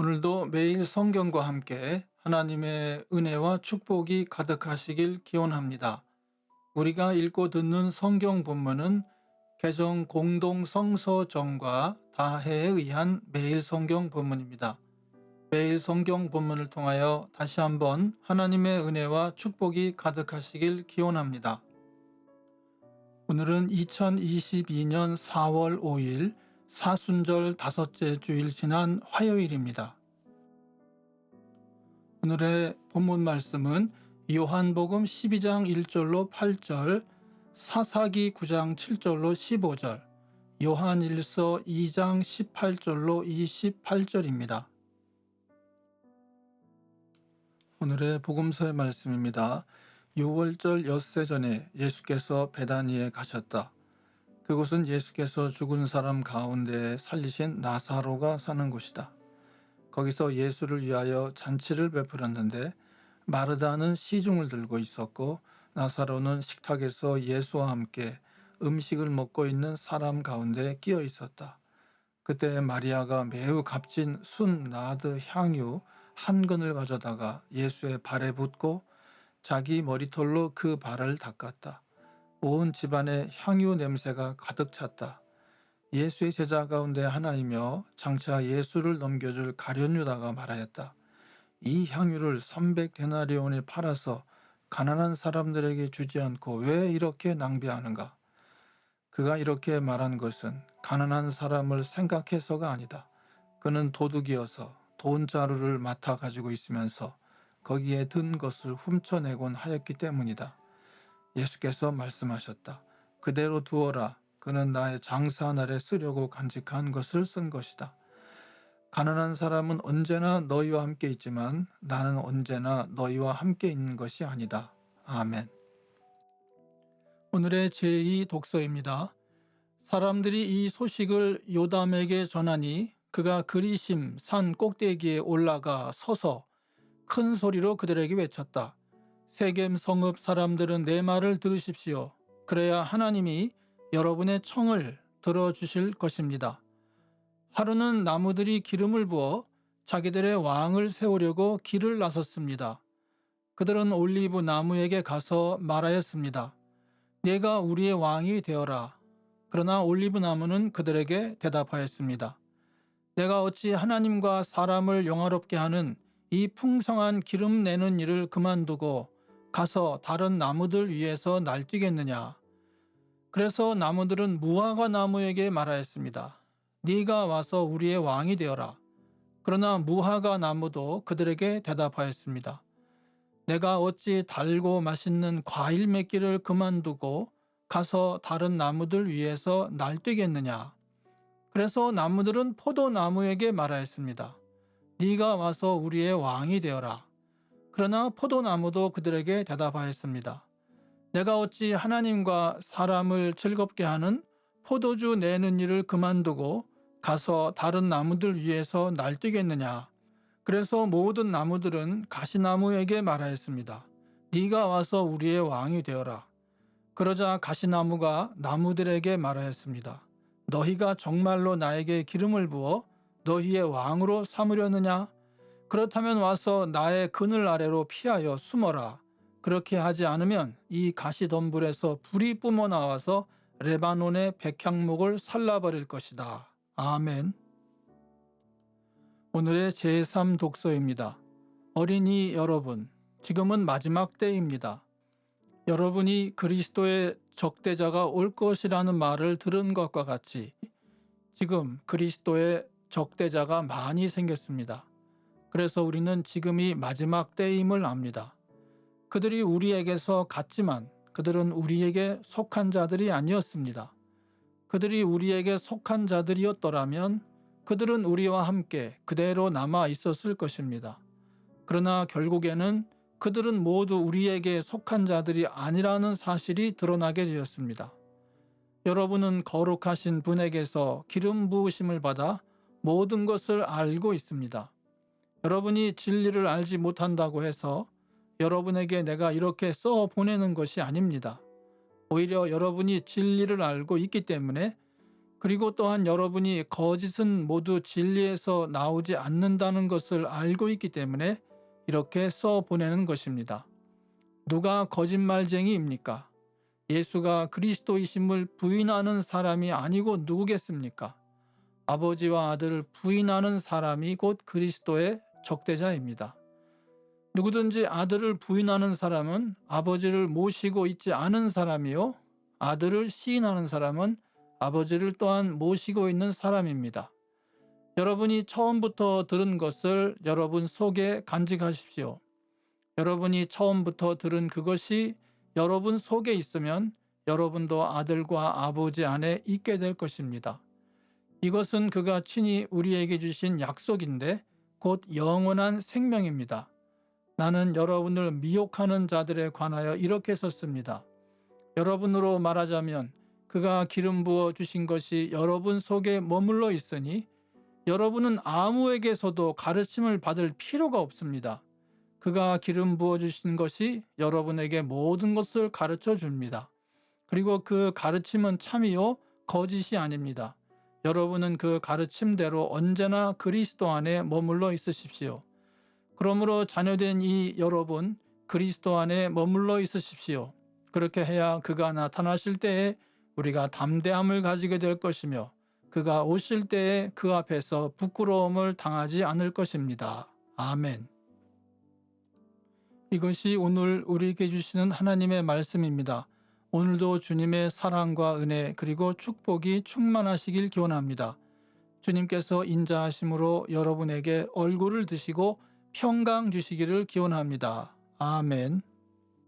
오늘도 매일 성경과 함께 하나님의 은혜와 축복이 가득하시길 기원합니다. 우리가 읽고 듣는 성경 본문은 개정 공동 성서정과 다해에 의한 매일 성경 본문입니다. 매일 성경 본문을 통하여 다시 한번 하나님의 은혜와 축복이 가득하시길 기원합니다. 오늘은 2022년 4월 5일 사순절 다섯째 주일 지난 화요일입니다. 오늘의 본문 말씀은 요한복음 12장 1절로 8절, 사사기 9장 7절로 15절, 요한일서 2장 18절로 28절입니다. 오늘의 복음서의 말씀입니다. 6월절 엿새 전에 예수께서 베다니에 가셨다. 그곳은 예수께서 죽은 사람 가운데 살리신 나사로가 사는 곳이다. 거기서 예수를 위하여 잔치를 베풀었는데 마르다는 시중을 들고 있었고 나사로는 식탁에서 예수와 함께 음식을 먹고 있는 사람 가운데 끼어 있었다. 그때 마리아가 매우 값진 순 나드 향유 한 근을 가져다가 예수의 발에 붓고 자기 머리털로 그 발을 닦았다. 온 집안에 향유 냄새가 가득 찼다. 예수의 제자 가운데 하나이며 장차 예수를 넘겨줄 가룟 유다가 말하였다. 이 향유를 300데나리온에 팔아서 가난한 사람들에게 주지 않고 왜 이렇게 낭비하는가? 그가 이렇게 말한 것은 가난한 사람을 생각해서가 아니다. 그는 도둑이어서 돈 자루를 맡아 가지고 있으면서 거기에 든 것을 훔쳐내곤 하였기 때문이다. 예수께서 말씀하셨다. 그대로 두어라. 그는 나의 장사 날에 쓰려고 간직한 것을 쓴 것이다. 가난한 사람은 언제나 너희와 함께 있지만 나는 언제나 너희와 함께 있는 것이 아니다. 아멘. 오늘의 제2 독서입니다. 사람들이 이 소식을 요담에게 전하니 그가 그리심 산 꼭대기에 올라가 서서 큰 소리로 그들에게 외쳤다. 세겜 성읍 사람들은 내 말을 들으십시오. 그래야 하나님이 여러분의 청을 들어주실 것입니다. 하루는 나무들이 기름을 부어 자기들의 왕을 세우려고 길을 나섰습니다. 그들은 올리브 나무에게 가서 말하였습니다. 내가 우리의 왕이 되어라. 그러나 올리브 나무는 그들에게 대답하였습니다. 내가 어찌 하나님과 사람을 영화롭게 하는 이 풍성한 기름 내는 일을 그만두고 가서 다른 나무들 위에서 날뛰겠느냐. 그래서 나무들은 무화과 나무에게 말하였습니다. 네가 와서 우리의 왕이 되어라. 그러나 무화과 나무도 그들에게 대답하였습니다. 내가 어찌 달고 맛있는 과일 맺기를 그만두고 가서 다른 나무들 위에서 날뛰겠느냐. 그래서 나무들은 포도나무에게 말하였습니다. 네가 와서 우리의 왕이 되어라. 그러나 포도나무도 그들에게 대답하였습니다. 내가 어찌 하나님과 사람을 즐겁게 하는 포도주 내는 일을 그만두고 가서 다른 나무들 위에서 날뛰겠느냐. 그래서 모든 나무들은 가시나무에게 말하였습니다. 네가 와서 우리의 왕이 되어라. 그러자 가시나무가 나무들에게 말하였습니다. 너희가 정말로 나에게 기름을 부어 너희의 왕으로 삼으려느냐? 그렇다면 와서 나의 그늘 아래로 피하여 숨어라. 그렇게 하지 않으면 이 가시덤불에서 불이 뿜어 나와서 레바논의 백향목을 살라버릴 것이다. 아멘. 오늘의 제3 독서입니다. 어린이 여러분, 지금은 마지막 때입니다. 여러분이 그리스도의 적대자가 올 것이라는 말을 들은 것과 같이 지금 그리스도의 적대자가 많이 생겼습니다. 그래서 우리는 지금이 마지막 때임을 압니다. 그들이 우리에게서 갔지만 그들은 우리에게 속한 자들이 아니었습니다. 그들이 우리에게 속한 자들이었더라면 그들은 우리와 함께 그대로 남아 있었을 것입니다. 그러나 결국에는 그들은 모두 우리에게 속한 자들이 아니라는 사실이 드러나게 되었습니다. 여러분은 거룩하신 분에게서 기름 부으심을 받아 모든 것을 알고 있습니다. 여러분이 진리를 알지 못한다고 해서 여러분에게 내가 이렇게 써 보내는 것이 아닙니다. 오히려 여러분이 진리를 알고 있기 때문에 그리고 또한 여러분이 거짓은 모두 진리에서 나오지 않는다는 것을 알고 있기 때문에 이렇게 써 보내는 것입니다. 누가 거짓말쟁이입니까? 예수가 그리스도이심을 부인하는 사람이 아니고 누구겠습니까? 아버지와 아들을 부인하는 사람이 곧 그리스도의 적대자입니다. 누구든지 아들을 부인하는 사람은 아버지를 모시고 있지 않은 사람이요, 아들을 시인하는 사람은 아버지를 또한 모시고 있는 사람입니다. 여러분이 처음부터 들은 것을 여러분 속에 간직하십시오. 여러분이 처음부터 들은 그것이 여러분 속에 있으면 여러분도 아들과 아버지 안에 있게 될 것입니다. 이것은 그가 친히 우리에게 주신 약속인데 곧 영원한 생명입니다. 나는 여러분을 미혹하는 자들에 관하여 이렇게 썼습니다. 여러분으로 말하자면 그가 기름 부어 주신 것이 여러분 속에 머물러 있으니 여러분은 아무에게서도 가르침을 받을 필요가 없습니다. 그가 기름 부어 주신 것이 여러분에게 모든 것을 가르쳐 줍니다. 그리고 그 가르침은 참이요 거짓이 아닙니다. 여러분은 그 가르침대로 언제나 그리스도 안에 머물러 있으십시오. 그러므로 자녀된 이 여러분 그리스도 안에 머물러 있으십시오. 그렇게 해야 그가 나타나실 때에 우리가 담대함을 가지게 될 것이며 그가 오실 때에 그 앞에서 부끄러움을 당하지 않을 것입니다. 아멘. 이것이 오늘 우리에게 주시는 하나님의 말씀입니다. 오늘도 주님의 사랑과 은혜 그리고 축복이 충만하시길 기원합니다. 주님께서 인자하심으로 여러분에게 얼굴을 드시고 평강 주시기를 기원합니다. 아멘.